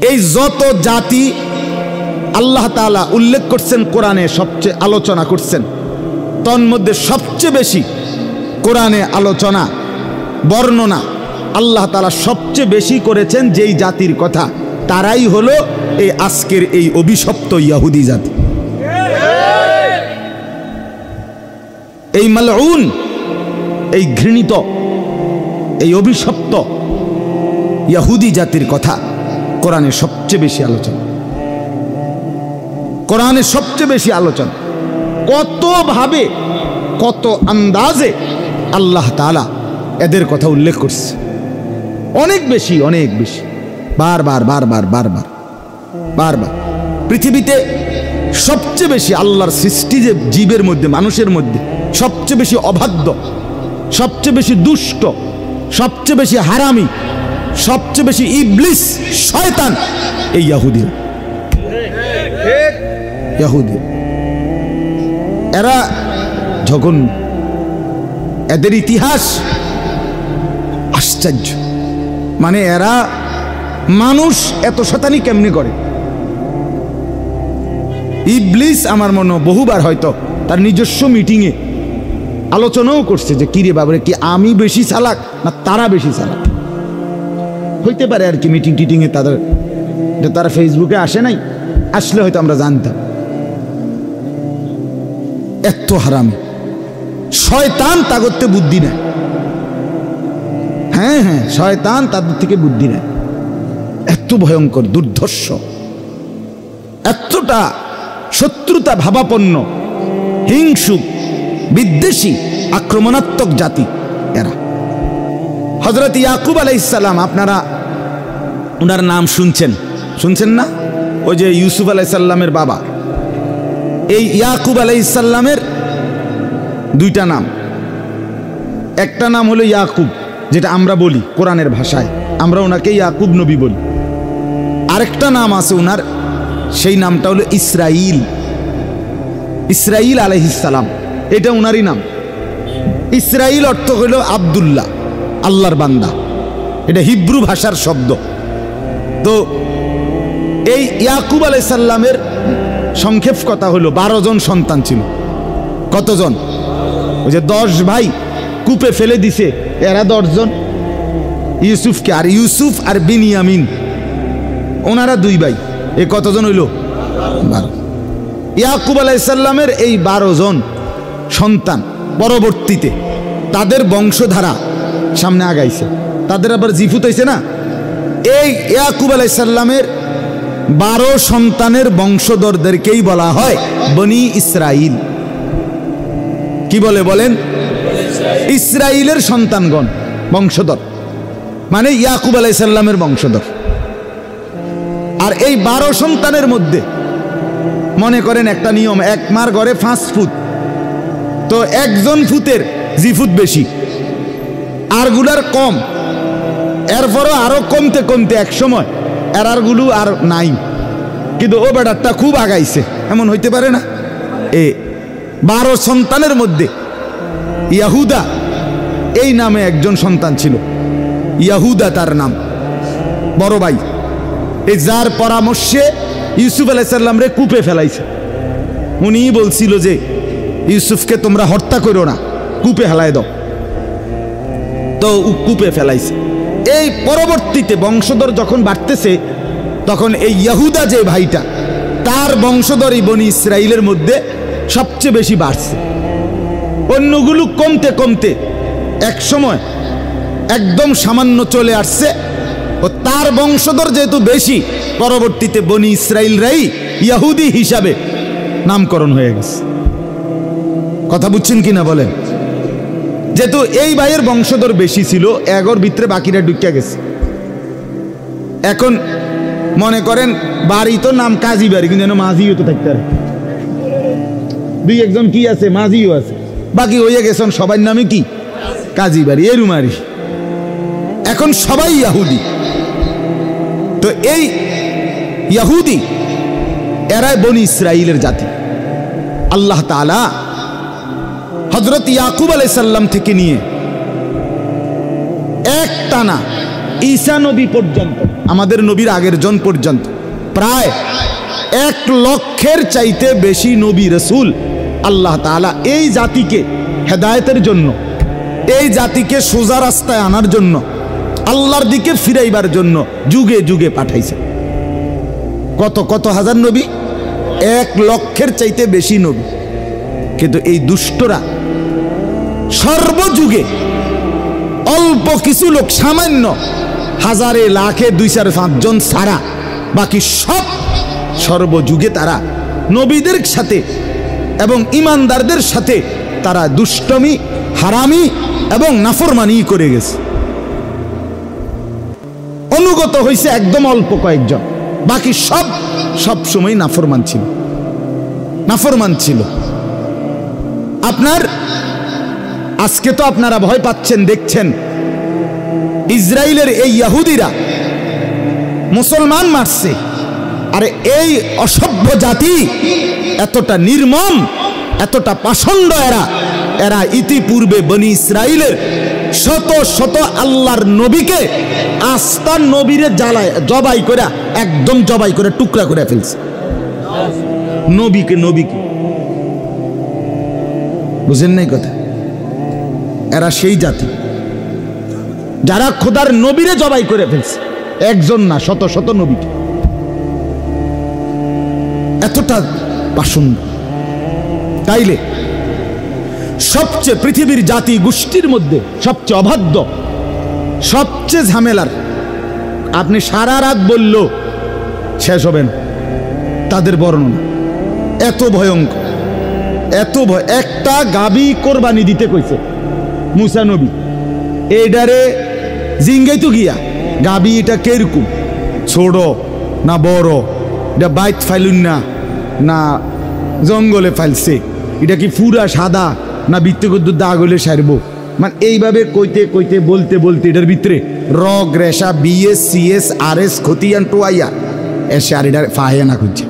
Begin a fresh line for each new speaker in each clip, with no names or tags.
এই যত জাতি আল্লাহ তাআলা উল্লেখ করছেন কোরআনে, সবচেয়ে আলোচনা করছেন, তন্মধ্যে সবচেয়ে বেশি কোরআনে আলোচনা বর্ণনা আল্লাহ তাআলা সবচেয়ে বেশি করেছেন যেই জাতির কথা, তারাই হলো এই আজকের এই অভিশপ্ত ইহুদি জাতি। এই মালউন, এই ঘৃণিত, এই অভিশপ্ত ইহুদি জাতির কথা কোরআনে সবচেয়ে বেশি আলোচনা, কোরআনে সবচেয়ে বেশি আলোচনা। কত ভাবে, কত আন্দাজে আল্লাহ তাআলা এদের কথা উল্লেখ করছে, অনেক বেশি, অনেক বেশি, বারবার বারবার বারবার বারবার। পৃথিবীতে সবচেয়ে বেশি আল্লাহর সৃষ্টি যে জীবের মধ্যে, মানুষের মধ্যে সবচেয়ে বেশি অবাধ্য, সবচেয়ে বেশি দুষ্ট, সবচেয়ে বেশি হারামি, সবচেয়ে বেশি ইবলিস, শয়তান এই ইহুদি। ইহুদি এরা জঘন্য, এদের ইতিহাস আশ্চর্য। মানে এরা মানুষ এত শয়তানি কেমনে করে? ইবলিস আমার মনে বহুবার হয়তো তার নিজস্ব মিটিংয়ে আলোচনাও করছে যে কিরে বাবারে, কি আমি বেশি চালাক না তারা বেশি চালাক? হইতে পারে আর কি, মিটিং টিটিংয়ে তারা ফেসবুকে আসে নাই, আসলে হয়তো আমরা জানতাম। এত হারামি শয়তান, তাগতে বুদ্ধি নেয়। হ্যাঁ হ্যাঁ, শয়তান তাদের থেকে বুদ্ধি নেয়। এত ভয়ঙ্কর, দুর্ধর্ষ, এতটা শত্রুতা ভাবাপন্ন, হিংসুক, বিদ্বেষী, আক্রমণাত্মক জাতি এরা। হযরত ইয়াকুব আলাইহিস সালাম, আপনারা ওনার নাম শুনছেন না? ওই যে ইউসুফ আলাইহিস সালামের বাবা, এই ইয়াকুব আলাইহিস সালামের দুইটা নাম। একটা নাম হলো ইয়াকুব, যেটা আমরা বলি কোরআনের ভাষায়, আমরা ওনাকে ইয়াকুব নবী বলি। আরেকটা নাম আছে ওনার, সেই নামটা হলো ইসরাইল। ইসরাইল আলাইহিস সালাম, এটা ওনারই নাম। ইসরাইল অর্থ হলো আব্দুল্লাহ, আল্লাহর বান্দা। এটা হিব্রু ভাষার শব্দ। তো এই ইয়াকুব আলাইহিস সালামের সংক্ষেপ কথা হলো 12 জন সন্তান ছিল। কতজন? ওই যে 10 ভাই কূপে ফেলে দিছে, এরা 10 জন ইউসুফকে, আর ইউসুফ আর বিনিয়ামিন ওনারা 2 ভাই। এ কতজন হইল? 12। ইয়াকুব আলাইহিস সালামের এই 12 জন সন্তান পরবর্তীতে তাদের বংশধারা সামনে আগাইছে, তাদের আবার জিফুত হইছে না। এই ইয়াকুব আলাইহিস সালামের 12 সন্তানের বংশধরদেরকেই বলা হয় বনি ইসরাইল। কি বলে বলেন? ইসরাইলের সন্তানগণ, বংশধর মানে ইয়াকুব আলাইহিস সালামের বংশধর। আর এই 12 সন্তানের মধ্যে মনে করেন একটা নিয়ম, এক মার ঘরে 5 ফুট, তো একজন ফুতের জিফুত বেশি, আরগুলার কম, এরপরও আরো কমতে কমতে এক সময় এরারগুলো আর নাই, কিন্তু ও বেটারটা খুব আগাইছে, এমন হইতে পারে না? 12 সন্তানের মধ্যে ইয়াহুদা এই নামে একজন সন্তান ছিল। ইয়াহুদা তার নাম, বড় ভাই। এই যার পরামর্শে ইউসুফ আলাইহিস সালাম রে কূপে ফেলাইছে। উনি বলছিল যে ইউসুফকে তোমরা হত্যা করো না, কূপে ফেলাই দাও। তো কূপে ফেলাইছে। এই পরবর্তীতে বংশধর যখন বাড়তেছে, তখন এই ইয়াহুদা যে ভাইটা, তার বংশধর এই বনি ইসরাইলের মধ্যে সবচেয়ে বেশি বাড়ছে। অন্যগুলো কমতে কমতে এক সময় একদম সামান্য চলে আসছে, ও তার বংশধর যেহেতু বেশি, পরবর্তীতে বনি ইসরাইলরাই ইহুদি হিসাবে নামকরণ হয়ে গেছে। কথা বুঝছেন কিনা বলেন? যেহেতু এই ভাইয়ের বংশধর বেশি ছিল, এগোর ভিতরে বাকিরা ঢুকিয়া গেছে। এখন মনে করেন বাড়ি তো নাম কাজী বাড়ি, কিন্তু যেন মাঝিও তো থাকতে পারে, 2-1 কি আছে, মাঝিও আছে, বাকি হয়ে গেছেন সবার নামে কি কাজী বাড়ি, এরুমারি। এখন সবাই ইহুদি। তো এই ইহুদি এরাই বনি ইসরাইলের জাতি। আল্লাহ তাআলা হযরত ইয়াকুব আলাইহিস সালাম থেকে নিয়ে একটানা ঈসা নবী পর্যন্ত, আমাদের নবীর আগের জন পর্যন্ত প্রায় 1 লক্ষের চাইতে বেশি নবী রাসূল আল্লাহ তাআলা এই জাতিকে হেদায়েতের জন্য, এই জাতিকে সোজা রাস্তায় আনার জন্য, আল্লাহর দিকে ফিরাইবার জন্য যুগে যুগে পাঠাইছে। কত কত হাজার নবী, 1 লক্ষের চাইতে বেশি নবী। কিন্তু এই দুষ্টরা সর্বযুগে অল্প কিছু লোক, সামান্য হাজারে লাখে 2-4-5 জন ছাড়া বাকি সব সর্বযুগে তারা নবীদের সাথে এবং ইমানদারদের সাথে তারা দুষ্টমি, হারামি এবং নাফরমানি করে গেছে। অনুগত হয়েছে একদম অল্প কয়েকজন, বাকি সব সময় নাফরমান ছিল, নাফরমান ছিল। আপনার আজকে তো আপনারা ভয় পাচ্ছেন, দেখছেন ইসরায়েলের এই ইহুদিরা মুসলমান মারছে। আরে এই অসভ্য জাতি এতটা নির্মম, এতটা পাষণ্ড, এরা ইতিপূর্বে বনি ইসরায়েলের শত শত আল্লাহর নবীকে, আস্তার নবীরে জ্বালায় জবাই করে, একদম জবাই করে টুকরা করে ফেলছে। নবীকে বুঝেন নাই কথা? এরা সেই জাতি যারা খোদার নবীরে জবাই করে ফেলছে, একজন না, শত শত নবীকে। এতটা পাষণ্ড। তাইলে সবচেয়ে পৃথিবীর জাতি গোষ্ঠীর মধ্যে সবচেয়ে অবাধ্য, সবচেয়ে ঝামেলার, আপনি সারা রাত বলল শেষ হবে না তাদের বর্ণনা। এত ভয়ঙ্কর, এত ভয়। একটা গাবি কোরবানি দিতে কইছে মুসা নবী, এইডারে জিঙ্গাইতো গিয়া গাবি এটা কিরকম, ছোট না বড়, এটা বাইত ফাইলুন না জঙ্গলে ফাইলছে, এটা কি পুরা সাদা না বৃত্তগদ্দুর দাগ হলে সারবো, মানে এইভাবে কইতে কইতে বলতে বলতে এটার ভিতরে রগ রেশা BS CS RS খতিয়ান টোয়াইয়া এসে আর এটা ফাইয়া না খুঁজছে।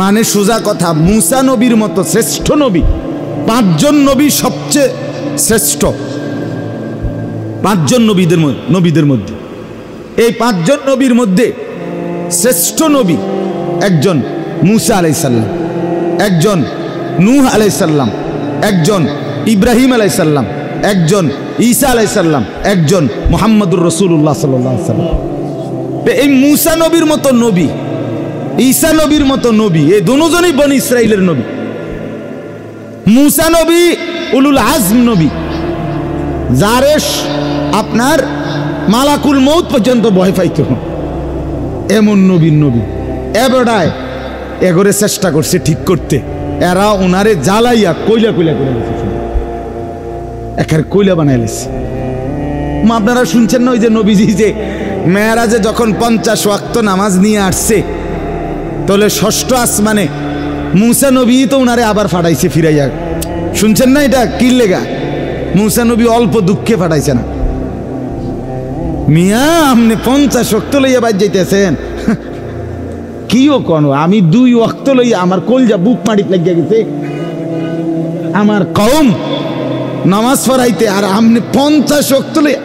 মানে সোজা কথা, মুসা নবীর মতো শ্রেষ্ঠ নবী, 5 জন নবী সবচেয়ে শ্রেষ্ঠ, 5 জন নবীদের মধ্যে এই 5 জন নবীর মধ্যে শ্রেষ্ঠ নবী একজন মুসা আলাইহিস সালাম, একজন নূহ আলাইহিস সালাম, একজন ইব্রাহিম আলাইহিস সালাম, একজন ঈসা আলাইহিস সালাম, একজন মুহাম্মদুর রাসূলুল্লাহ সাল্লাল্লাহু আলাইহি ওয়াসাল্লাম। এই মুসা নবীর মতো নবী, ঈসা নবীর মতো নবী, এই দুজনই বনি ইসরাইলের নবী। মুসা নবী উলুল আজম নবী, যারে আপনার মালাকুল মউত পর্যন্ত ভয় পাইত, এমন নবীর নবী। এবারে এগরে চেষ্টা করছে ঠিক করতে, এরা ওনারে জ্বালাইয়া কইলা কইলা করে গেছে, একের কইলা বানাই লেছে। আপনারা শুনছেন না ওই যে নবীজি যে মেরাজে যখন 50 ওয়াক্ত নামাজ নিয়ে আসছে, তাহলে 6ষ্ঠ আসমানে মুসা নবী তো ওনারে আবার ফাটাইছে ফিরাইয়া। শুনছেন না এটা কি লেগা? মুসা নবী অল্প দুঃখে ফাটাইছে না। মিয়া আপনি 50 ওয়াক্ত লইয়া বাজ যাইতেছেন, কিও কোন আমি 2 ওয়াক্ত লইয়া আমার কলজা বুক মাটিত লাগিয়া গেছে, আমার কওম নামাজ পড়াইতে, আর আপনি 50 ওয়াক্ত লইয়া।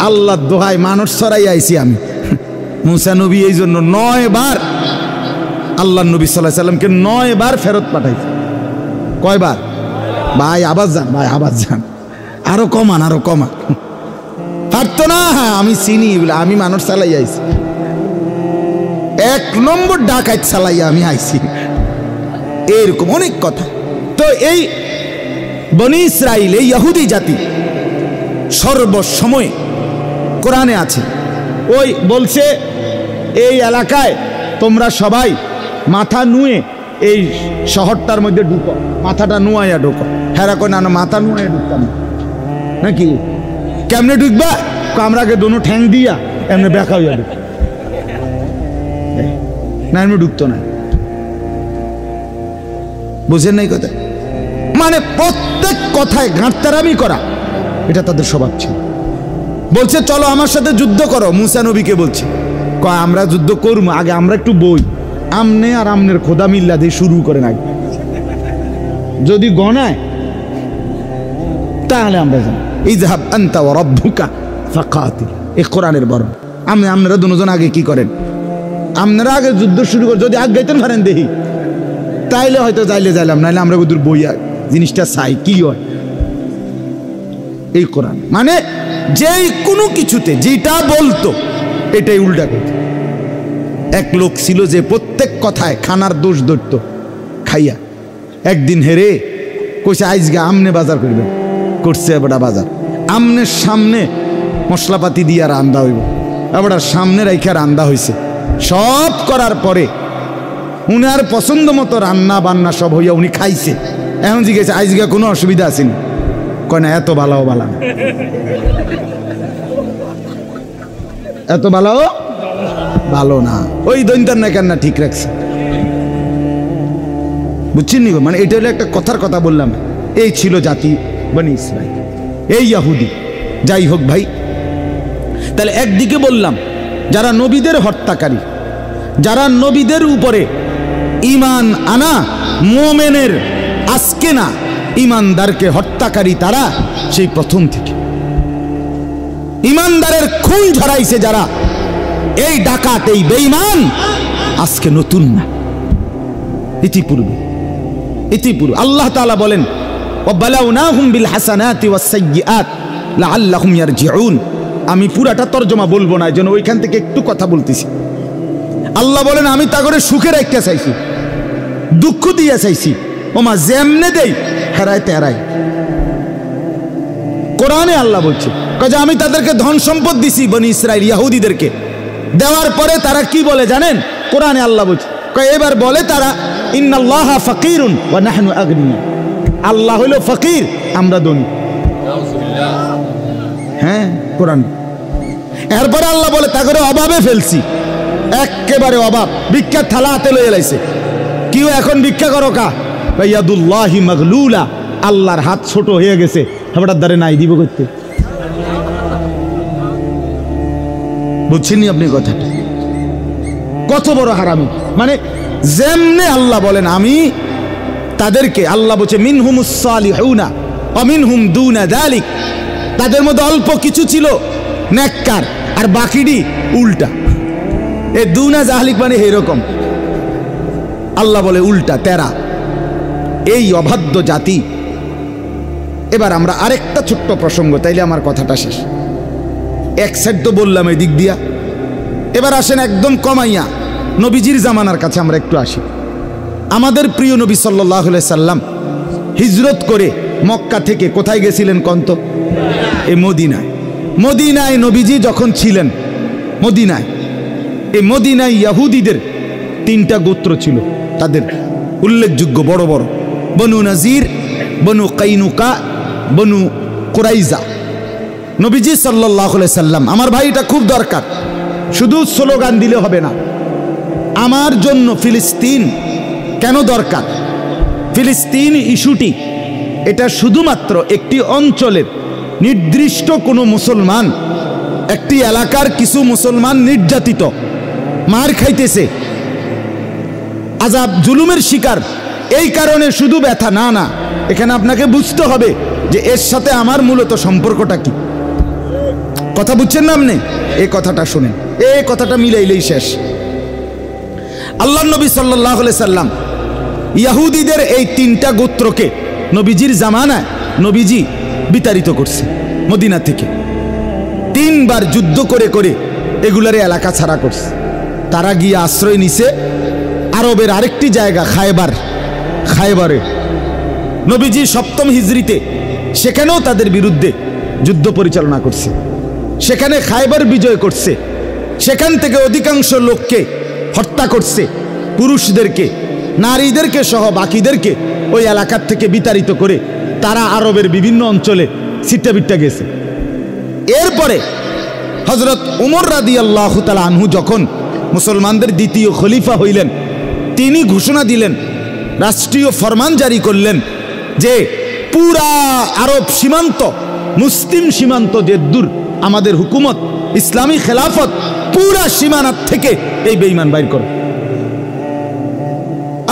আল্লাহ দোহাই মানুষ ছড়াই আইছি আমি। মুসা নবী এই জন্য 9 বার আল্লাহ নবী সাল্লাল্লাহু আলাইহি সাল্লামকে 9 বার ফেরত পাঠাইছে। কয়বার? ভাই আবার যান, ভাই আবার যান, আরো কমান, আরো কমান। পারতো না, আমি চিনি, আমি মানুষ চালাই আইছি, 1 নম্বর ডাকাত চালাইয়া আমি আইছি, এরকম অনেক কথা। তো এই বনি ইসরাইল, এই ইহুদি জাতি সর্বসময় কোরআনে আছে, ওই বলছে এই এলাকায় তোমরা সবাই মাথা নুয়ে এই শহরটার মধ্যে ঢুকো, মাথাটা নুয়াইয়া ঢুকো। হেরা কই না, মাথা নুয়াইয়া ঢুকতাম নাকি? কেমনে ঢুকবা? কামরাকে দোনো ঠ্যাং দিয়া এমনি বেকা হইয়া ঢুক না, এমনি ঢুকতো না। বুঝেন নাই কথা? মানে প্রত্যেক কথায় গাঁটতারামি করা, এটা তাদের স্বভাব ছিল। বলছে চলো আমার সাথে যুদ্ধ করো, মুসা নবীকে বলছে, কয় আমরা যুদ্ধ করবো, আগে আমরা একটু বই, আমনে আর আমনের খোদা মিল্লা দিয়ে শুরু করেন, আগে যদি গনায় তাহলে আমরা যাই। ইযহাব আনতা ওয়া রাব্বুকা ফাকাতিল। এই কোরআনের বর্ণনা। আপনারা দুজন আগে কি করেন? আপনারা আগে যুদ্ধ শুরু করে যদি আগাইতেন পারেন দেখি, তাইলে হয়তো যাইলাম, নাইলে আমরা ওদের বইয়া জিনিসটা চাই কি হয়। এই কোরআন মানে যেই কোনো কিছুতে যেটা বলতো এটাই উল্টা করত। এক লোক ছিল যে প্রত্যেক কথায় খানার দোষ ধরত, খাইয়া একদিন হেরে কইছে আজকে আমনে বাজার করবেন, করছে এবার বাজার আমনের সামনে মশলাপাতি দিয়া রান্দা হইব, এবার সামনে রাইখা রান্দা হয়েছে। সব করার পরে উনার পছন্দ মতো রান্না বান্না সব হইয়া উনি খাইছে। এখন জিজ্ঞেস আজকে কোনো অসুবিধা আসেনি? কয় না, এত ভালো ভালো না, এত ভালো ভালো না, ওই দৈন্তার না কেন ঠিক রাখছে। বুঝছেন নি? মানে এটা হলো একটা কথার কথা বললাম। এই ছিল জাতি বনি ইসরাইল, এই ইহুদি। যাই হোক ভাই, তাহলে একদিকে বললাম যারা নবীদের হত্যাকারী, যারা নবীদের উপরে ঈমান আনা মুমিনের আজকে না ঈমানদারকে হত্যাকারী, তারা সেই প্রথম থেকে ঈমানদারের খুন ঝরাইছে যারা, এই ডাকাত এই বেঈমান আজকে নতুন না, ইতিপূর্বে আল্লাহ তাআলা বলেন ওয়াবালাউনাহুম বিল হাসানাতি ওয়াস সাইয়্যাত লাআল্লাহুম ইয়ারজিউন। আমি পুরাটা তরজমা বলবো না, যেন ওইখান থেকে একটু কথা বলতেছি। আল্লাহ বলেন আমি তা করে সুখে রাখতে চাইছি, দুঃখ দিয়ে চাইছি, ওমা যেমনে দেই হেরায় তেরাই। কোরআনে আল্লাহ বলছে যে আমি তাদেরকে ধন সম্পদ দিছি বনি ইসরাইল ইহুদিদেরকে, দেওয়ার পরে তারা কি বলে জানেন? কোরআনে আল্লাহ বলছে, এবার বলে তারা ইন্নাল্লাহা ফাকিরুন ওয়া নাহনু আগনিয়া, আল্লাহ হইল ফকির, আমরা ধনী। হ্যাঁ, কোরআন। এরপরে আল্লাহ বলে তা করে অভাবে ফেলছি, একেবারে অভাব, ভিক্ষার থালা হাতে লইয়া লাইছে। কেউ এখন ভিক্ষা করো কা? ইয়াদুল্লাহি মাগলুলা, আল্লাহর হাত ছোট হয়ে গেছে, হেবাটার দ্বারে নাই দিব করতে। বুঝছেন আপনি কথাটা? কত বড় হারামি! মানে যেমনে আল্লাহ বলেন আমি তাদেরকে, আল্লাহ বলছে মিনহুমুস সালিহুনা ওয়া মিনহুম দুনা যালিক, তাদের মধ্যে অল্প কিছু ছিল নেককার আর বাকিটি উল্টা। এই দুনা জাহলিক মানে এরকম, আল্লাহ বলে উল্টা তেরা, এই অবাধ্য জাতি। এবার আমরা আরেকটা ছোট্ট প্রসঙ্গ, তাইলে আমার কথাটা শেষ। এক সাইড তো বললাম এই দিক দিয়া, এবার আসেন একদম কমাইয়া নবীজির জামানার কাছে আমরা একটু আসি। আমাদের প্রিয় নবী সাল্লাল্লাহু আলাইহি সাল্লাম হিজরত করে মক্কা থেকে কোথায় গেছিলেন কন্ত? এই মদিনায়। মদিনায় নবীজি যখন ছিলেন মদিনায়, এই মদিনায় ইহুদিদের 3টা গোত্র ছিল, তাদের উল্লেখযোগ্য বড় বড়, বনু নাজির, বনু কাইনুকা, বনু কুরাইজা। নবীজি সাল্লাল্লাহু আলাইহি সাল্লাম, আমার ভাই এটা খুব দরকার, শুধু স্লোগান দিলে হবে না। আমার জন্য ফিলিস্তিন কেন দরকার? ফিলিস্তিন ইস্যুটি এটা শুধুমাত্র একটি অঞ্চলের নির্দিষ্ট কোনো মুসলমান, একটি এলাকার কিছু মুসলমান নির্যাতিত, মার খাইতেছে, আযাব জুলুমের শিকার, এই কারণে শুধু ব্যথা না, না, এখানে আপনাকে বুঝতে হবে যে এর সাথে আমার মূলত সম্পর্কটা কি। কথা বুঝছেন না আপনি? এই কথাটা শুনেন, এই কথাটা মিলাইলেই শেষ। আল্লাহর নবী সাল্লাল্লাহু আলাইহি সাল্লাম ইহুদিদের এই 3টা গোত্রকে নবীজির জামানায় নবীজি বিতাড়িত করছে মদিনা থেকে। 3 বার যুদ্ধ করে করে এগুলার এলাকা ছাড়া করছে। তারা গিয়ে আশ্রয় নিছে আরবের আরেকটি জায়গা খায়বারে। নবীজি 7ম হিজরিতে সেখানেও তাদের বিরুদ্ধে যুদ্ধ পরিচালনা করছে, সেখানে খায়বার বিজয় করছে, সেখান থেকে অধিকাংশ লোককে হত্যা করছে, পুরুষদেরকে, নারীদেরকে সহ বাকিদেরকে ওই এলাকার থেকে বিতাড়িত করে তারা আরবের বিভিন্ন অঞ্চলে ছিট্টাবিট্টা গেছে। এরপরে হযরত উমর রাদিয়াল্লাহু তাআলা আনহু যখন মুসলমানদের 2য় খলিফা হইলেন, তিনি ঘোষণা দিলেন, রাষ্ট্রীয় ফরমান জারি করলেন যে পুরা আরব সীমান্ত, মুসলিম সীমান্ত যে দূর আমাদের হুকুমত, ইসলামী খেলাফত, পুরা সীমানার থেকে এই বেঈমান বাইর করো।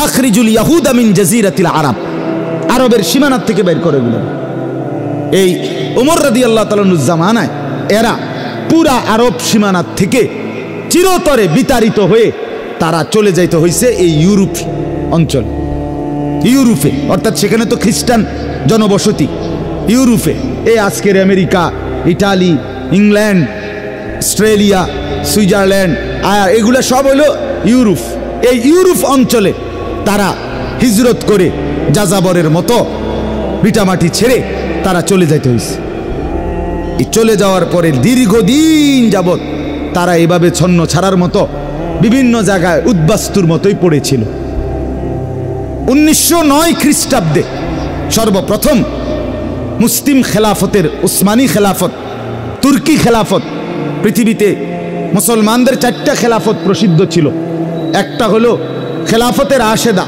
আখরিজুল ইয়াহুদা মিন জাজিরাতিল আরব, আরবের সীমানার থেকে বাইর করে দিলেন। এই ওমর রাদিয়াল্লাহু তাআলা জামানায় এরা পুরা আরব সীমানা থেকে চিরতরে বিতাড়িত হয়ে তারা চলে যাইতে হয়েছে এই ইউরোপ অঞ্চল, ইউরোপে, অর্থাৎ সেখানে তো খ্রিস্টান জনবসতি। ইউরোপে এই আজকের America, Italy, England, Australia, Switzerland, আর এগুলো সব হলো ইউরোপ। এই ইউরোপ অঞ্চলে তারা হিজরত করে যাযাবরের মতো ভিটামাটি ছেড়ে তারা চলে যাইতে হয়েছে। এই চলে যাওয়ার পরে দীর্ঘদিন যাবৎ তারা এভাবে ছন্ন ছাড়ার মতো বিভিন্ন জায়গায় উদ্বাস্তুর মতোই পড়েছিল। 1909 খ্রিস্টাব্দে সর্বপ্রথম মুসলিম খেলাফতের, উসমানী খেলাফত, তুর্কি খেলাফত, পৃথিবীতে মুসলমানদের 4টা খেলাফত প্রসিদ্ধ ছিল। একটা হলো খেলাফতে রাশেদা,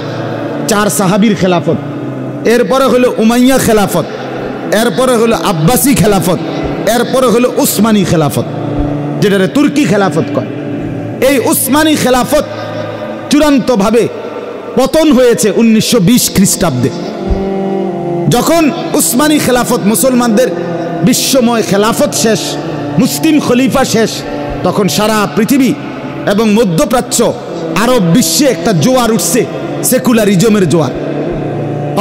4 সাহাবীর খেলাফত, এরপরে হলো উমাইয়া খেলাফত, এরপরে হলো আব্বাসী খেলাফত, এরপরে হলো উসমানী খেলাফত, যেটারে তুর্কি খেলাফত কয়। এই উসমানী খেলাফত চূড়ান্তভাবে পতন হয়েছে 1920 খ্রিস্টাব্দে। যখন উসমানী খেলাফত, মুসলমানদের বিশ্বময় খেলাফত শেষ, মুসলিম খলিফা শেষ, তখন সারা পৃথিবী এবং মধ্যপ্রাচ্য, আরব বিশ্বে একটা জোয়ার উঠছে, সেকুলারিজমের জোয়ার।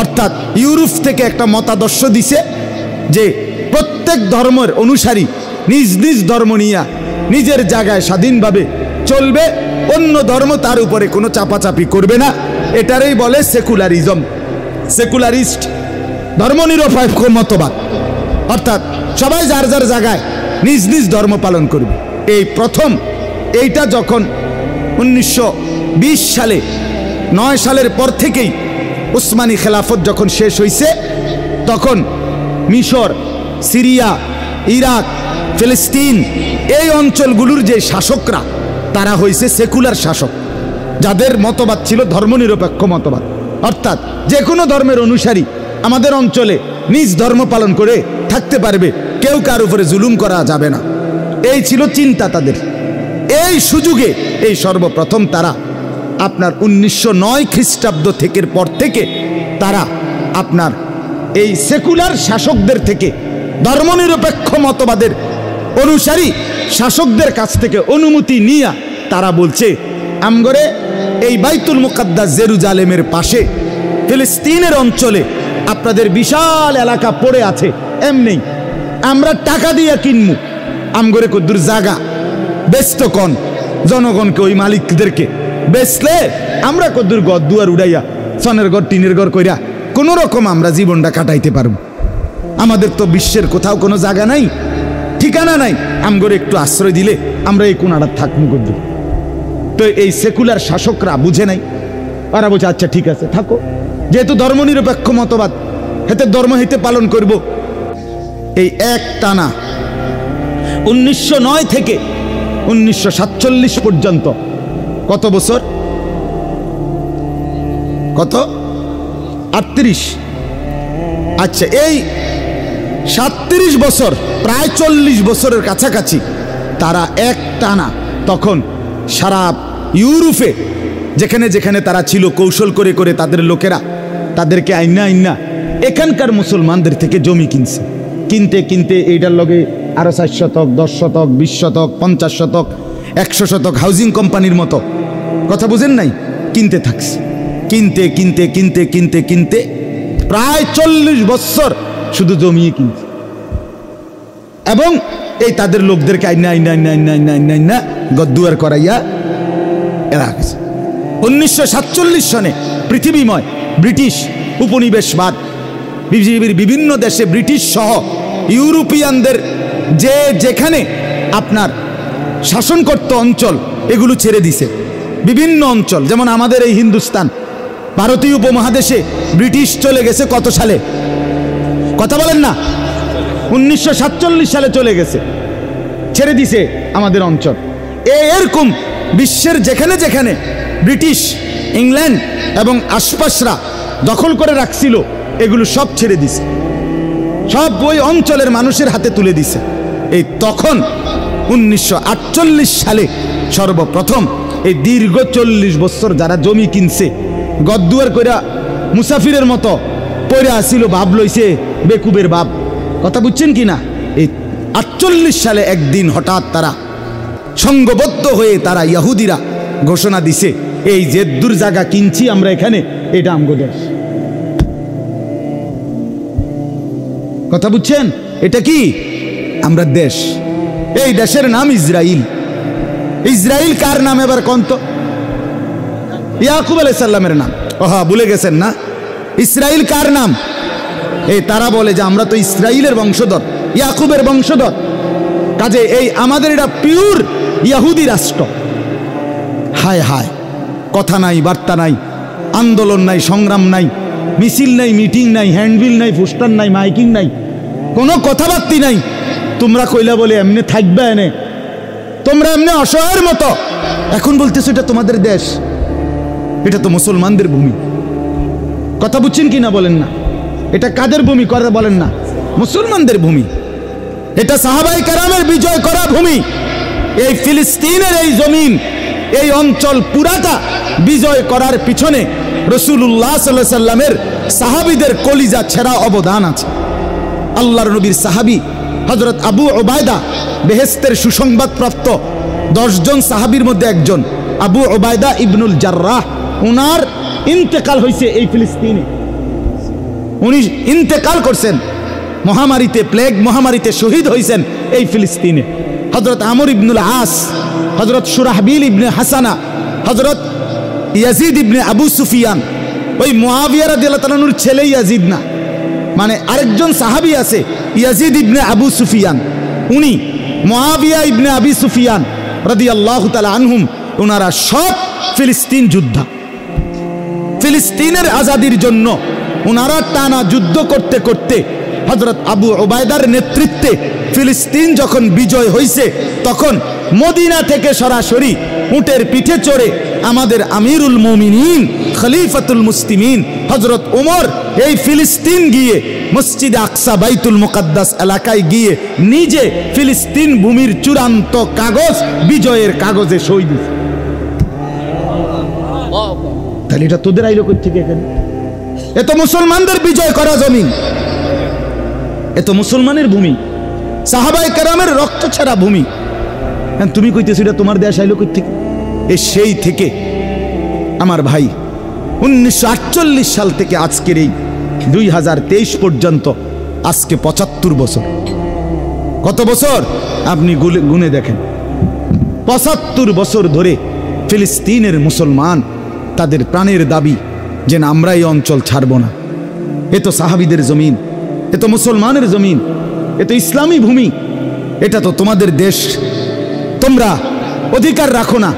অর্থাৎ ইউরোপ থেকে একটা মতাদর্শ দিছে যে প্রত্যেক ধর্মের অনুসারী নিজ নিজ ধর্ম নিয়ে নিজের জায়গায় স্বাধীনভাবে চলবে, অন্য ধর্ম তার উপরে কোনো চাপাচাপি করবে না। এটারই বলে সেকুলারিজম, সেকুলারিস্ট, ধর্মনিরপেক্ষ মতবাদ। অর্থাৎ সবাই যার যার জায়গায় নিজ নিজ ধর্ম পালন করবে। এই প্রথম এইটা যখন 1920 সালে, 9 সালের পর থেকেই উসমানী খেলাফত যখন শেষ হয়েছে, তখন মিশর, সিরিয়া, ইরাক, ফিলিস্তিন এই অঞ্চলগুলোর যে শাসকরা তারা হয়েছে সেকুলার শাসক, যাদের মতবাদ ছিল ধর্মনিরপেক্ষ মতবাদ। অর্থাৎ যে কোনো ধর্মের অনুসারী আমাদের অঞ্চলে নিজ ধর্ম পালন করে থাকতে পারবে, কেউ কার উপরে জুলুম করা যাবে না, এই ছিল চিন্তা তাদের। এই সুযোগে এই সর্বপ্রথম তারা আপনার 1909 খ্রিস্টাব্দ থেকে পর থেকে তারা আপনার এই সেকুলার শাসকদের থেকে, ধর্মনিরপেক্ষ মতবাদের অনুসারী শাসকদের কাছ থেকে অনুমতি নিয়ে তারা বলছে, আমগরে এই বাইতুল মুকাদ্দাস জেরুজালেমের পাশে ফিলিস্তিনের অঞ্চলে আপনাদের বিশাল এলাকা পড়ে আছে, এমনি আমরা টাকা দিয়ে কিনমু, আমগরে কদ্দুর জায়গা বেচত কন জনগণকে, ওই মালিকদেরকে বেচলে আমরা কদ্দুর ঘর দুয়ার উড়াইয়া সনের ঘর টিনের ঘর কইরা কোনো রকম আমরা জীবনটা কাটাইতে পারবো। আমাদের তো বিশ্বের কোথাও কোনো জায়গা নাই, ঠিকানা নাই, আমগরে একটু আশ্রয় দিলে আমরা এই কোনাটা থাকবো কদ্দুর। তো এই সেকুলার শাসকরা বুঝে নাই, ওরা বলছে আচ্ছা ঠিক আছে থাকো, যেহেতু ধর্মনিরপেক্ষ মতবাদ, হেতে ধর্ম হইতে পালন করব। এই এক টানা 1909 থেকে 1947 পর্যন্ত কত বছর, কত 38, আচ্ছা এই 37 বছর, প্রায় 40 বছরের কাছাকাছি তারা এক টানা তখন সারা ইউরোপে যেখানে যেখানে তারা ছিল কৌশল করে করে তাদের লোকেরা তাদেরকে আইনা আইনা এখানকার মুসলমানদের থেকে জমি কিনছে। কিনতে কিনতে এইটার লগে আরো 4 শতক, 10 শতক, 20 শতক, 50 শতক, 100 শতক হাউজিং কোম্পানির মতো, কথা বুঝেন নাই, কিনতে থাকছে। কিনতে কিনতে কিনতে কিনতে কিনতে প্রায় 40 বছর শুধু জমিয়ে কিনছে, এবং এই তাদের লোকদেরকে আইনা আইনা আইনা আইনা আইনা আইনা আইনা গদ্দুয়ার করাইয়া এরা গেছে। 1947 সনে পৃথিবীময় ব্রিটিশ উপনিবেশবাদ, পৃথিবীর বিভিন্ন দেশে ব্রিটিশ সহ ইউরোপিয়ানদের যে যেখানে আপনার শাসন করত অঞ্চল এগুলো ছেড়ে দিছে। বিভিন্ন অঞ্চল, যেমন আমাদের এই হিন্দুস্তান, ভারতীয় উপমহাদেশে ব্রিটিশ চলে গেছে কত সালে, কথা বলেন না, 1947 সালে চলে গেছে, ছেড়ে দিছে আমাদের অঞ্চল। এরকম বিশ্বের যেখানে যেখানে ব্রিটিশ, ইংল্যান্ড এবং আশপাশরা দখল করে রাখছিল এগুলো সব ছেড়ে দিছে, সব ওই অঞ্চলের মানুষের হাতে তুলে দিছে। এই তখন 1948 সালে সর্বপ্রথম এই দীর্ঘ 40 বছর যারা জমি কিনছে, গদ্দুয়ার কইরা মুসাফিরের মতো পড়ে আসিল, ভাব লইছে বেকুবের বাপ, কথা বুঝছেন কি না? এই 48 সালে একদিন হঠাৎ তারা সংঘবদ্ধ হয়ে তারা ইহুদিরা ঘোষণা দিছে, এই যে দূর জায়গা কিনছি আমরা এখানে, এটা আমগো দেশ। কথা বুঝছেন? এটা কি? আমরা দেশ। এই দেশের নাম ইসরাইল। ইসরাইল কার নাম এবার কোন তো? ইয়াকুব আলাইহিস সালামের নাম। ওহা, ভুলে গেছেন না? ইসরাইল কার নাম? এই তারা বলে যে আমরা তো ইসরাইলের বংশধর, ইয়াকুবের বংশধর, কাজে এই আমাদের এটা পিওর ইহুদি রাষ্ট্র। হায় হায়, কথা নাই, বার্তা নাই, আন্দোলন নাই, সংগ্রাম নাই, মিছিল নাই, মিটিং নাই, হ্যান্ডবিল নাই, পোস্টার নাই, মাইকিং নাই, কোনো কথাবার্তি নাই। তোমরা কইলা বলে এমনি থাকবে এনে, তোমরা এমনি অসহায়ের মতো এখন বলতেছো এটা তোমাদের দেশ। এটা তো মুসলমানদের ভূমি। কথা বুঝছেন কি না বলেন না? এটা কাদের ভূমি করে বলেন না? মুসলমানদের ভূমি। এটা সাহাবায়ে কেরামের বিজয় করা ভূমি। এই ফিলিস্তিনের এই জমিন, এই অঞ্চল পুরাটা বিজয় করার পিছনে রাসূলুল্লাহ সাল্লাল্লাহু আলাইহি সাল্লামের সাহাবীদের কলিজা ছেঁড়া অবদান আছে। আল্লাহর নবীর সাহাবী হযরত আবু উবায়দা, বেহেশতের সুসংবাদ প্রাপ্ত 10 জন সাহাবীর মধ্যে একজন আবু উবায়দা ইবনুল জাররাহ, ওনার ইন্তেকাল হয়েছে এই ফিলিস্তিনে। উনি ইন্তেকাল করছেন মহামারীতে, প্লেগ মহামারীতে শহীদ হয়েছেন এই ফিলিস্তিনে। হযরত আমর ইবনুল আস, হযরত শুরাহবিল ইবনে হাসানা, হযরত ইয়াজিদ ইবনে আবু সুফিয়ান, ওই মুআবিয়া রাদিয়াল্লাহু তাআলা আনহুর ছেলে ইয়াজিদ না, মানে আরেকজন সাহাবী আছে ইয়াজিদ ইবনে আবু সুফিয়ান, উনি মুআবিয়া ইবনে আবি সুফিয়ান রাদিয়াল্লাহু তাআলা আনহুম, ওনারা সব ফিলিস্তিন যোদ্ধা। ফিলিস্তিনের আজাদির জন্য ওনারা টানা যুদ্ধ করতে করতে হযরত আবু উবায়দার নেতৃত্বে ফিলিস্তিন যখন বিজয় হয়েছে, তখন মদিনা থেকে সরাসরি উটের পিঠে চড়ে আমাদের আমিরুল মুমিনিন খলিফাতুল মুসলিমিন হযরত ওমর এই ফিলিস্তিন গিয়ে মসজিদে আকসা বাইতুল মুকাদ্দাস এলাকায় গিয়ে নিজে ফিলিস্তিন ভূমির চূড়ান্ত কাগজ, বিজয়ের কাগজে সই দিয়েছে। তাহলে এটা তোদের আইলো কই থেকে এখানে? এ তো মুসলমানদের বিজয় করা জমিন, এ তো মুসলমানের ভূমি, সাহাবায়ে কেরামের রক্ত ছাড়া ভূমি। তুমি কইতেছো এটা তোমার দেশ আইলো কই থেকে? এ সেই থেকে আমার ভাই 1948 সাল থেকে আজকের এই 2023 পর্যন্ত আজকে 75 বছর। কত বছর আপনি গুনে দেখেন? 75 বছর ধরে ফিলিস্তিনের মুসলমান তাদের প্রাণের দাবি যে না, আমরা এই অঞ্চল ছাড়ব না। এ তো সাহাবীদের জমিন, এ তো মুসলমানের জমিন, এ তো ইসলামী ভূমি, এটা তো তোমাদের দেশ, তোমরা অধিকার রাখো না।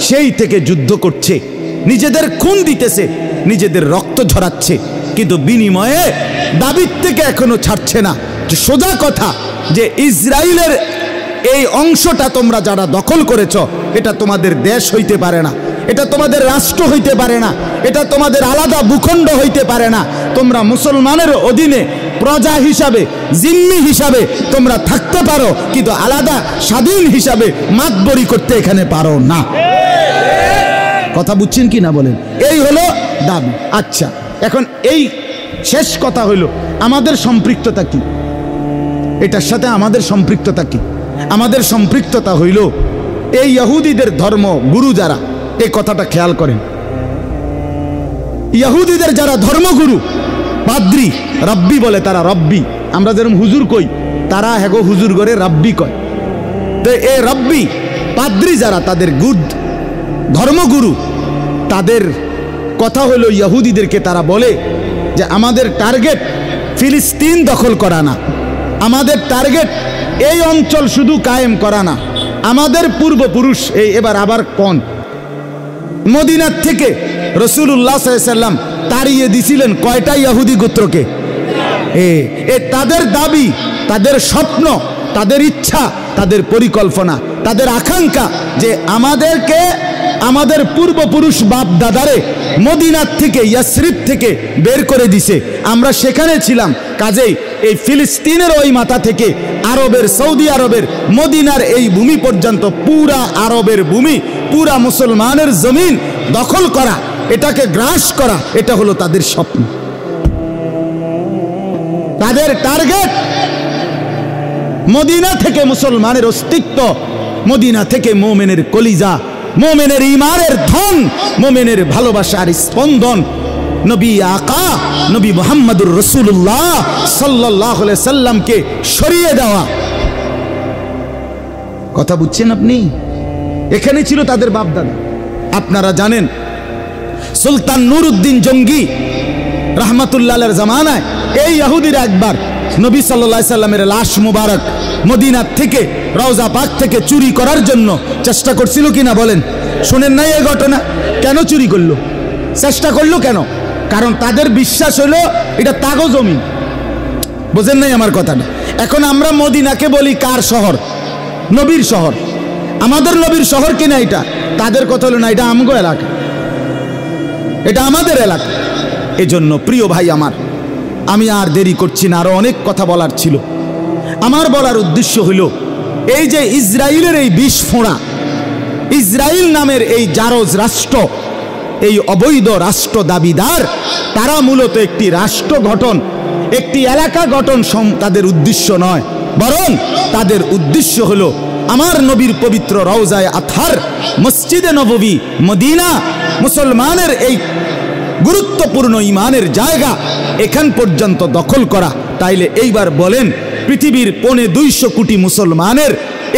সেই থেকে যুদ্ধ করছে, নিজেদের খুন দিতেছে, নিজেদের রক্ত ঝরাচ্ছে, কিন্তু বিনিময়ে দাবির থেকে এখনো ছাড়ছে না। যে সোজা কথা যে ইসরায়েলের এই অংশটা তোমরা যারা দখল করেছ, এটা তোমাদের দেশ হইতে পারে না, এটা তোমাদের রাষ্ট্র হইতে পারে না, এটা তোমাদের আলাদা ভূখণ্ড হইতে পারে না। তোমরা মুসলমানের অধীনে প্রজা হিসাবে, জিম্মি হিসাবে তোমরা থাকতে পারো, কিন্তু আলাদা স্বাধীন হিসাবে মাতবরি করতে এখানে পারো না। কথা বুঝছেন কি না বলেন? এই হলো দাবি। আচ্ছা, এখন এই শেষ কথা হইল আমাদের সম্পৃক্ততা কি? এটার সাথে আমাদের সম্পৃক্ততা কি? আমাদের সম্পৃক্ততা হইল এই ইহুদিদের ধর্ম গুরু যারা, এই কথাটা খেয়াল করেন, ইহুদিদের যারা ধর্মগুরু, পাদ্রী, রব্বি বলে তারা, রব্বি, আমরা যেরকম হুজুর কই, তারা হেগো হুজুর করে রব্বি কয়। তো এই রব্বি পাদ্রী যারা, তাদের ধর্মগুরু, তাদের কথা হলো ইহুদিদেরকে তারা বলে যে আমাদের টার্গেট ফিলিস্তিন দখল করা না, আমাদের টার্গেট এই অঞ্চল শুধু কায়েম করা না, আমাদের পূর্বপুরুষ এই এবার আবার কোন মদিনার থেকে রাসূলুল্লাহ সাল্লাল্লাহু আলাইহি সাল্লাম তাড়িয়ে দিছিলেন কয়টা ইহুদি গোত্রকে? তাদের দাবি, তাদের স্বপ্ন, তাদের ইচ্ছা, তাদের পরিকল্পনা, তাদের আকাঙ্ক্ষা যে আমাদেরকে, আমাদের পূর্বপুরুষ বাপ দাদারে মদিনার থেকে, ইয়াসরিব থেকে বের করে দিছে, আমরা সেখানে ছিলাম, কাজেই এই ফিলিস্তিনের ওই মাথা থেকে আরবের, সৌদি আরবের মদিনার এই ভূমি পর্যন্ত পুরা আরবের ভূমি, পুরা মুসলমানের জমিন দখল করা, এটাকে গ্রাস করা, এটা হলো তাদের স্বপ্ন, তাদের টার্গেট। মদিনা থেকে মুসলমানের অস্তিত্ব, মদিনা থেকে মোমেনের কলিজা, মোমেনের ঈমানের ধন, মোমেনের ভালোবাসার স্পন্দন নবী আকা নবী মুহাম্মদুর রাসূলুল্লাহ সাল্লাল্লাহু আলাইহি সাল্লামকে সরিয়ে দেওয়া। কথা বুঝছেন আপনি? এখানে ছিল তাদের বাপদাদা। আপনারা জানেন সুলতান নুরউদ্দিন জঙ্গি রাহমাতুল্লাহ আলাইহির জামানায় এই ইহুদিরা একবার নবী সাল্লাল্লাহু আলাইহি সাল্লামের লাশ মুবারক মদিনা থেকে রওজা পাক থেকে চুরি করার জন্য চেষ্টা করছিল কিনা বলেন? শুনেন নাই এই ঘটনা? কেন চুরি করলো, চেষ্টা করলো কেন? কারণ তাদের বিশ্বাস হলো এটা তাগো জমি। বুঝেন নাই আমার কথাটা? এখন আমরা মদিনাকে বলি কার শহর? নবীর শহর। আমাদের নবীর শহর কিনা এটা? তাদের কথা হলো না, এটা আমগো এলাকা, এটা আমাদের এলাকা। এজন্য প্রিয় ভাই আমার, আমি আর দেরি করছি না, আরো অনেক কথা বলার ছিল। আমার বলার উদ্দেশ্য হলো এই যে ইসরায়েলের এই বিষ ফোঁড়া, ইসরায়েল নামের এই জারজ রাষ্ট্র, এই অবৈধ রাষ্ট্র দাবিদার, তারা মূলত একটি রাষ্ট্র গঠন, একটি এলাকা গঠন তাদের উদ্দেশ্য নয়, বরং তাদের উদ্দেশ্য হলো আমার নবীর পবিত্র রওজায়ে আতহার মসজিদে নববী মদিনা, মুসলমানের এই গুরুত্বপূর্ণ ঈমানের জায়গা, এখান পর্যন্ত দখল করা। তাইলে এইবার বলেন, পৃথিবীর 250 কোটি মুসলমানের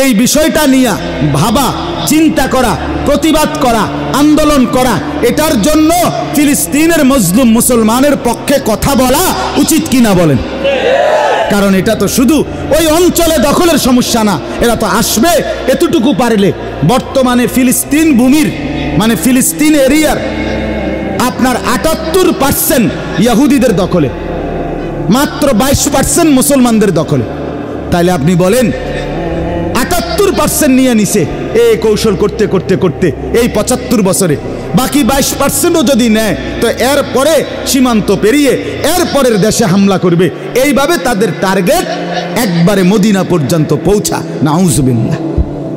এই বিষয়টা নিয়ে ভাবা, চিন্তা করা, প্রতিবাদ করা, আন্দোলন করা, এটার জন্য ফিলিস্তিনের মজলুম মুসলমানের পক্ষে কথা বলা উচিত কিনা বলেন? কারণ এটা তো শুধু ওই অঞ্চলে দখলের সমস্যা না, এরা তো আসবে এতটুকু পারলে। বর্তমানে ফিলিস্তিন ভূমির মানে ফিলিস্তিন এরিয়ার আপনার 78% ইহুদিদের দখলে, মাত্র 22% মুসলমানদের দখলে। তাইলে আপনি বলেন 78% নিয়ে নিছে এই কৌশল করতে করতে করতে এই 75 বছরে, বাকি 22%ও যদি নেয় তো এর পরে সীমান্ত পেরিয়ে এর পরের দেশে হামলা করবে। এইভাবে তাদের টার্গেট একবারে মদিনা পর্যন্ত পৌঁছা, নাউজুবিল্লাহ।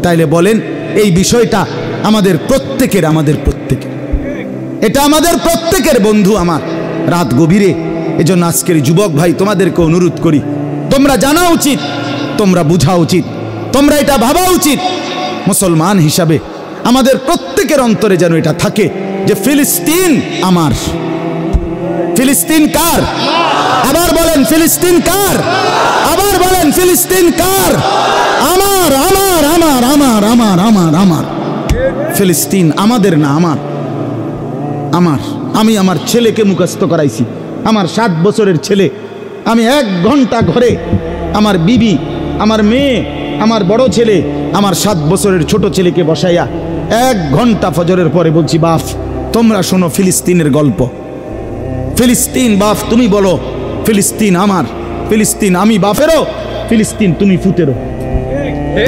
তাইলে বলেন এই বিষয়টা আমাদের প্রত্যেকের, এটা আমাদের প্রত্যেকের বন্ধু আমার, রাত গভীরে। এজন্য আজকের যুবক ভাই তোমাদেরকে অনুরোধ করি, তোমরা জানা উচিত, তোমরা বুঝা উচিত, তোমরা এটা ভাবা উচিত, মুসলমান হিসাবে আমাদের প্রত্যেকের অন্তরে যেন এটা থাকে যে ফিলিস্তিন আমার। ফিলিস্তিন কার? আবার বলেন ফিলিস্তিন কার? আবার বলেন ফিলিস্তিন কার? আমার, আমার, আমার, আমার, আমার, আমার, আমার। ফিলিস্তিন আমাদের না, আমার, আমার। আমি আমার ছেলেকে মুখস্থ করাইছি, আমার 7 বছরের ছেলে। আমি 1 ঘন্টা ঘরে আমার বিবি, আমার মেয়ে, আমার বড় ছেলে, আমার 7 বছরের ছোট ছেলেকে বসাইয়া 1 ঘন্টা ফজরের পরে বলছি, বাপ তোমরা শোনো ফিলিস্তিনের গল্প। ফিলিস্তিন বাপ তুমি বলো, ফিলিস্তিন আমার, ফিলিস্তিন আমি বাপেরও, ফিলিস্তিন তুমি ফুতেরও।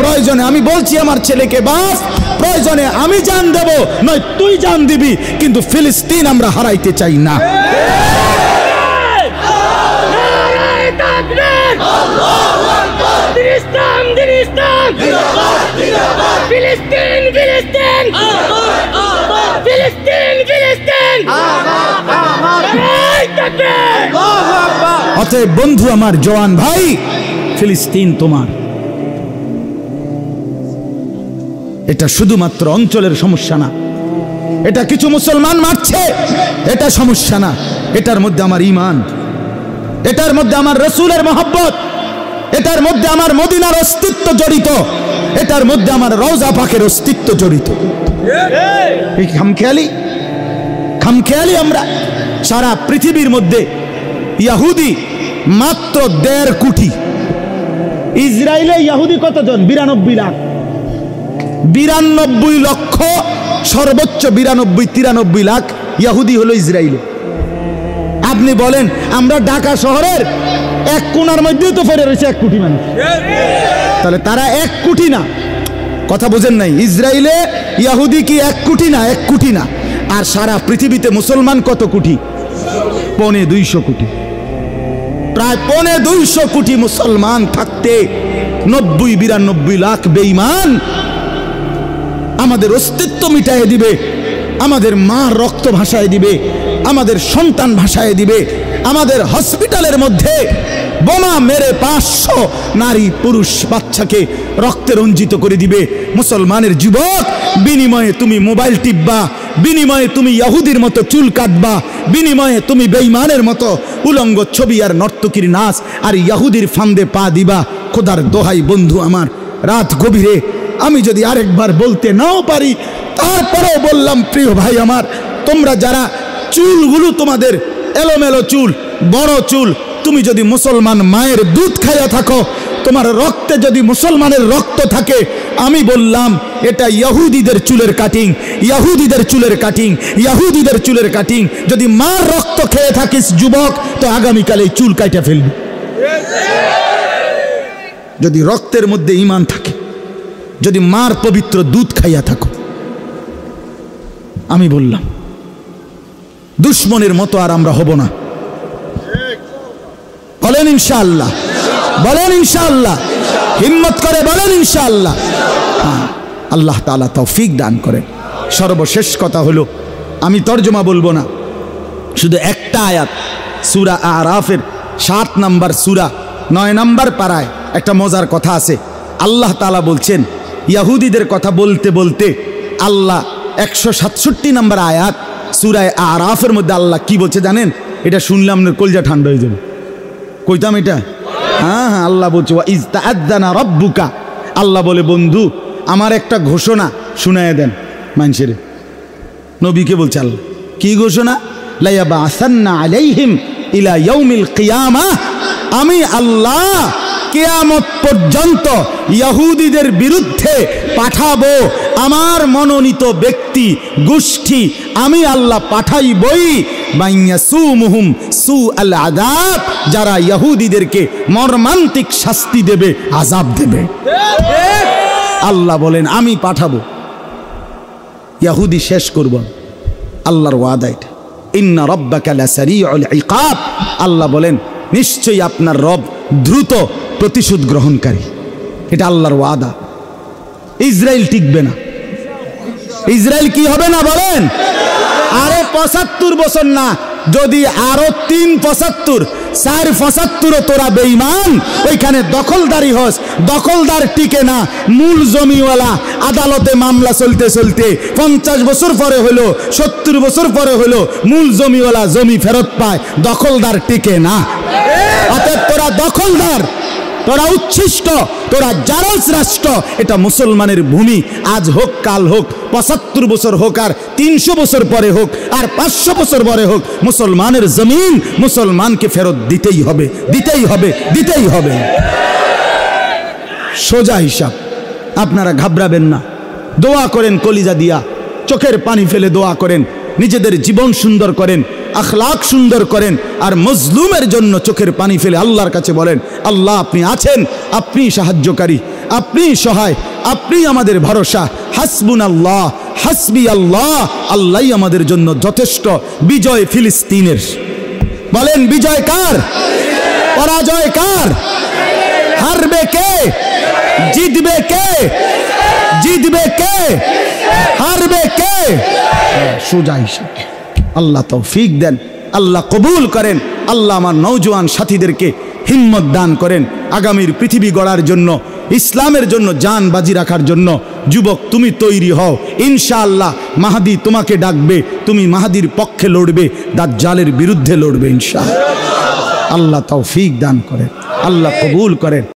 প্রয়োজনে আমি বলছি আমার ছেলেকে, বাপ প্রয়োজনে আমি জান দেব, নয় তুই জান দিবি, কিন্তু ফিলিস্তিন আমরা হারাইতে চাই না। অতএব বন্ধু আমার, জওয়ান ভাই, ফিলিস্তিন তোমার। এটা শুধুমাত্র অঞ্চলের সমস্যা না, এটা কিছু মুসলমান মারছে এটা সমস্যা না, এটার মধ্যে আমার ঈমান, এটার মধ্যে আমার রাসূলের মহব্বত, এটার মধ্যে আমার মদিনার অস্তিত্ব জড়িত, এটার মধ্যে আমার রওজা পাকের অস্তিত্ব জড়িত। এই খামখেয়ালি আমরা সারা পৃথিবীর মধ্যে ইহুদি মাত্র 1.5 কোটি। ইসরায়েলে ইহুদি কতজন? 92 লাখ। 92 লক্ষ, সর্বোচ্চ 92-93 লাখ ইহুদি হলো ইসরায়েলে। আপনি বলেন আমরা ঢাকা শহরের 1 কোণার মধ্যেই তো ফেরে রয়েছে 1 কোটি মানুষ, তাহলে তারা 1 কোটি না? কথা বুঝেন নাই? ইসরায়েলে ইহুদি কি 1 কোটি না? 1 কোটি না। আর সারা পৃথিবীতে মুসলমান কত কোটি? 250 কোটি। প্রায় 250 কোটি মুসলমান থাকতে 90-92 লাখ বেঈমান আমাদের অস্তিত্ব মিটাইয়ে দিবে, আমাদের মা রক্ত ভাসায় দিবে, আমাদের সন্তান ভাসায় দিবে, আমাদের হসপিটালের মধ্যে বোমা মেরে 500 নারী পুরুষ বাচ্চাকে রক্তে রঞ্জিত করে দিবে মুসলমানের যুবক। বিনিময়ে তুমি মোবাইল টিপবা, বিনিময়ে তুমি ইহুদির মতো চুল কাটবা, বিনিময়ে তুমি বেঈমানের মতো উলঙ্গ ছবি আর নর্তকীর নাচ আর ইহুদির ফান্দে পা দিবা। খোদার দোহাই বন্ধু আমার, রাত গভীরে আমি যদি আরেকবার বলতে নাও পারি, তারপরেও বললাম প্রিয় ভাই আমার, তোমরা যারা চুলগুলো তোমাদের এলোমেলো চুল, বড় চুল, তুমি যদি মুসলমান মায়ের দুধ খাইয়া থাকো, তোমার রক্তে যদি মুসলমানের রক্ত থাকে, আমি বললাম এটা ইহুদিদের চুলের কাটিং, ইহুদিদের চুলের কাটিং, ইহুদিদের চুলের কাটিং। যদি মার রক্ত খেয়ে থাকিস যুবক, তো আগামীকালে চুল কাইটা ফেলবি। যদি রক্তের মধ্যে ঈমান থাকে, যদি মার পবিত্র দুধ খাইয়া থাকো, আমি বললাম দুশ্মনের মতো আর আমরা হব না। বলেন ইনশাআল্লাহ, বলেন ইনশাআল্লাহ, হিম্মত করে বলেন ইনশাআল্লাহ। আল্লাহ তাআলা তৌফিক দান করেন। সর্বশেষ কথা হলো, আমি তর্জমা বলবো না, শুধু একটা আয়াত সূরা আরাফের 7 নম্বর সূরা 9 নম্বর পারায় একটা মজার কথা আছে। আল্লাহ তাআলা বলছেন, ইহুদিদের কথা বলতে বলতে আল্লাহ 167 নম্বর আয়াত সূরা আরাফের মধ্যে আল্লাহ কি বলছে জানেন? এটা শুনলাম না কলজা ঠান্ডা হয়ে যাবে। কইতাম এটা? হ্যাঁ হ্যাঁ, আল্লাহ বলছে ওয়া ইজ তাআযানা রাব্বুকা। আল্লাহ বলে, বন্ধু আমার একটা ঘোষণা শুনায়া দেন মানুষের। নবীকে বলছে আল্লাহ, কি ঘোষণা? লা ইয়াবাসান্না আলাইহিম ইলা ইয়াউমিল কিয়ামাহ। আমি আল্লাহ কিয়ামত পর্যন্ত ইহুদিদের বিরুদ্ধে পাঠাবো আমার মনোনীত ব্যক্তি গোষ্ঠী, আমি আল্লাহ পাঠাইবই। মাইয়াসুমুহুম সুআল আযাব, যারা ইহুদিদেরকে মর্মান্তিক শাস্তি দেবে, আযাব দেবে। আল্লাহ বলেন আমি পাঠাবো, ইহুদি শেষ করব। আল্লাহর ওয়াদা এটা। ইন্না রাব্বাকা লাসারিউল ইকাব। আল্লাহ বলেন নিশ্চয়ই আপনার রব দ্রুত প্রতিশোধ গ্রহণকারী। এটা আল্লাহর ওয়াদা। ইসরায়েল টিকবে না। ইসরায়েল কি হবে না বলেন? আরে 75 বছর না, যদি আরো 3-75, 4-75 তোরা বেঈমান, ওইখানে দখলদারি হস, দখলদার টিকে না। মূল জমিওয়ালা আদালতে মামলা চলতে চলতে 50 বছর পরে হলো, 70 বছর পরে হলো, মূল জমিওয়ালা জমি ফেরত পায়, দখলদার টিকে না। অতএব তোরা দখলদার, তোরা উচ্ছিষ্ট, তোরা জারজ রাষ্ট্র। এটা মুসলমানের ভূমি, আজ হোক কাল হোক, 75 বছর হোক আর 300 বছর পরে হোক আর 500 বছর পরে হোক, মুসলমানের জমিন মুসলমানকে ফেরত দিতেই হবে, দিতেই হবে, দিতেই হবে। সোজা হিসাব। আপনারা ঘাবড়াবেন না, দোয়া করেন কলিজা দিয়া, চোখের পানি ফেলে দোয়া করেন, নিজেদের জীবন সুন্দর করেন, আখলাক সুন্দর করেন, আর মজলুমের জন্য চোখের পানি ফেলে আল্লাহর কাছে বলেন, আল্লাহ আপনি আছেন, আপনি সাহায্যকারী, আপনি সহায়, আপনি আমাদের ভরসা। হাসবুনাল্লাহ, হাসবি আল্লাহ, আল্লাহই আমাদের জন্য যথেষ্ট। বিজয় ফিলিস্তিনের। বলেন বিজয় কার? পরাজয় কার? হারবে কে? জিতবে কে? জিতবে কে? হারবে কে? সোজা হিসাব। আল্লাহ তৌফিক দেন, আল্লাহ কবুল করেন। আল্লাহ আমার নওজোয়ান সাথীদেরকে হিম্মত দান করেন আগামীর পৃথিবী গড়ার জন্য, ইসলামের জন্য জান বাজি রাখার জন্য। যুবক তুমি তৈরি হও, ইনশাআল্লাহ মাহদী তোমাকে ডাকবে, তুমি মাহদীর পক্ষে লড়বে, দাজ্জালের বিরুদ্ধে লড়বে ইনশাআল্লাহ। আল্লাহ তৌফিক দান করেন, আল্লাহ কবুল করেন।